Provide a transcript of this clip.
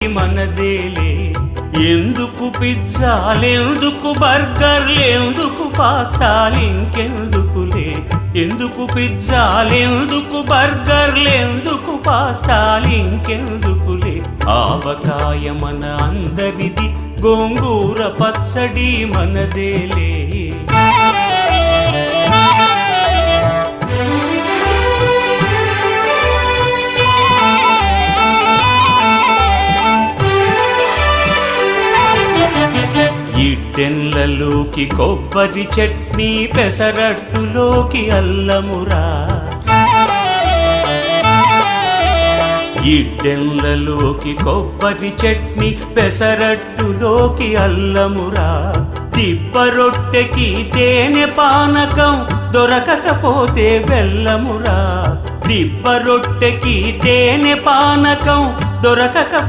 మనదేలే. ఎందుకు పిజ్జాలెందుకు బర్గర్లెందుకు పాస్తాలింకెందుకులే. ఎందుకు పిజ్జాలెందుకు బర్గర్లెందుకు పాస్తాలింకెందుకులే. ఆవకాయ మన అందరిది, గోంగూర పచ్చడి మనదేలే. ఇడ్డెన్లలోకి కొబ్బరి చట్నీ, పెసరట్టులోకి అల్లమురా. ఇడ్డెన్లలోకి కొబ్బరి చట్నీ, పెసరట్టులోకి అల్లమురా. దిబ్బ రొట్టెకి తేనె పానకం, దొరకకపోతే బెల్లమురా. దిబ్బ రొట్టెకి తేనె పానకం, దొరకకపోతే